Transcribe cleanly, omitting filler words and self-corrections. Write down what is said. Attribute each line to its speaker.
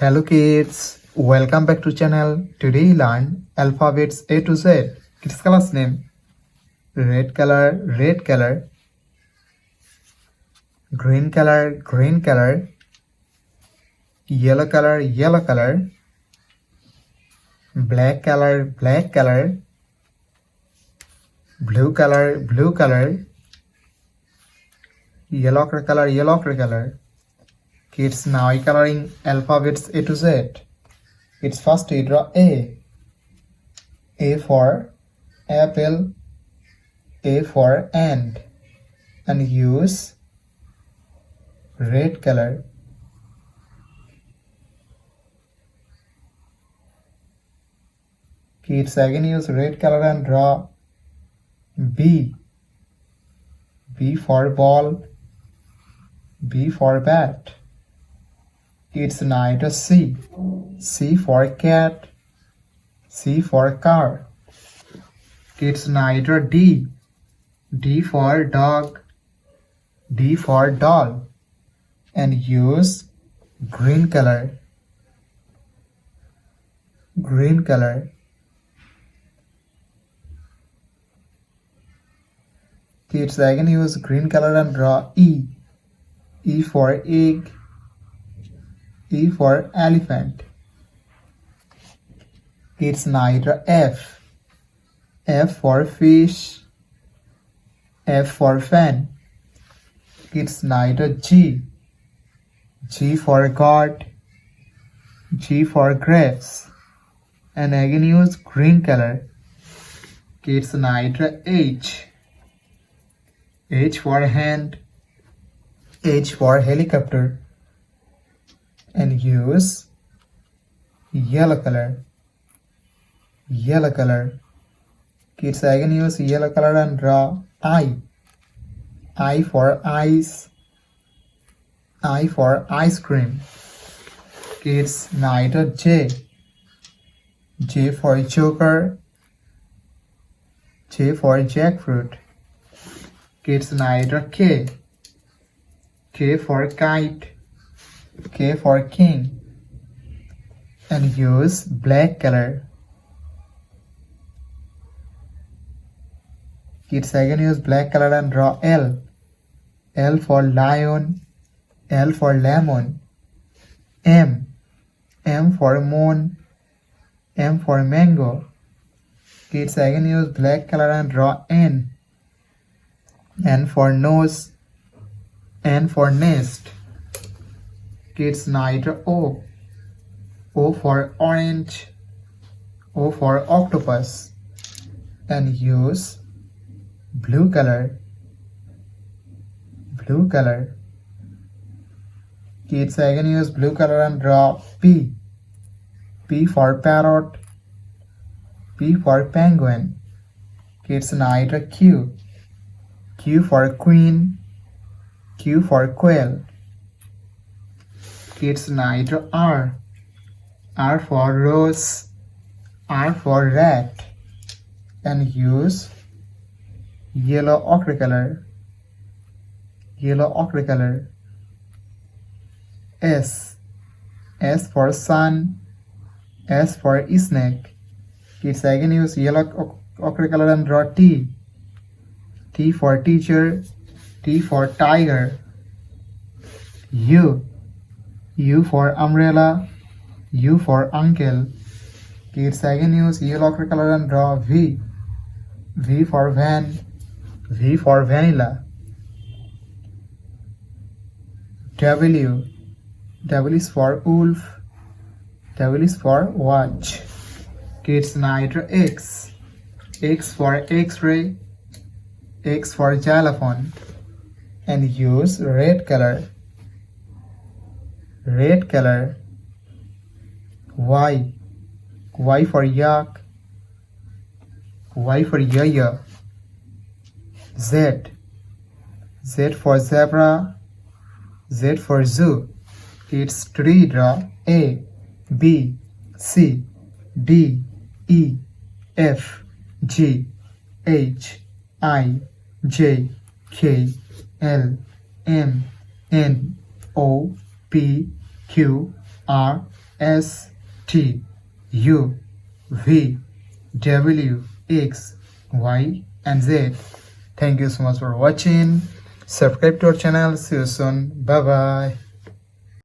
Speaker 1: Hello kids, welcome back to channel. Today you learn alphabets A to Z. Kids class name: red color, green color, yellow color, black color, blue color, yellow color. Kids, now I coloring alphabets A to Z. It's first we draw A. A for apple, A for ant, and use red color. Kids, again use red color and draw B. B for ball, B for bat. Kids, now I draw C. C for cat, C for car. Kids, now I draw D. D for dog, D for doll, and use green color. Kids, again use green color and draw E. E for egg, E for elephant. Kids, now I draw F. F for fish, F for fan. Kids, now I draw G. G for God, G for grapes, and again use green color. Kids, now I draw H. H for hand, H for helicopter, and use yellow color. Kids, again use yellow color and draw I. I for ice, I for ice cream. Kids, now I draw J. J for joker, J for jackfruit. Kids, now I draw K. K for kite, K for king, and use black color. Kids, again use black color and draw L. L for lion, L for lemon. M. M for moon, M for mango. Kids, again use black color and draw N. N for nose, N for nest. Kids, now I draw O. O for orange, O for octopus, and use blue color. Kids, again use blue color and draw P. P for parrot, P for penguin. Kids, now I draw Q. Q for queen, Q for quail. Kids, now I draw R. R for rose, R for rat, and use yellow ochre color. S. S for sun, S for snake. Kids, again use yellow ochre color and draw T. T for teacher, T for tiger. U. U for umbrella, U for uncle. Kids, again use yellow ochre color and draw V. V for van, V for vanilla. W. W is for wolf, W is for watch. Kids, now I draw X. X for X-ray, X for xylophone, and use red color. Y. Y for yak, Y for yaya. Z. Z for zebra, Z for zoo. Kids, today draw A, B, C, D, E, F, G, H, I, J, K, L, M, N, O, P, Q, R, S T U V W X Y and Z. Thank you so much for watching. Subscribe to our channel. See you soon. Bye bye.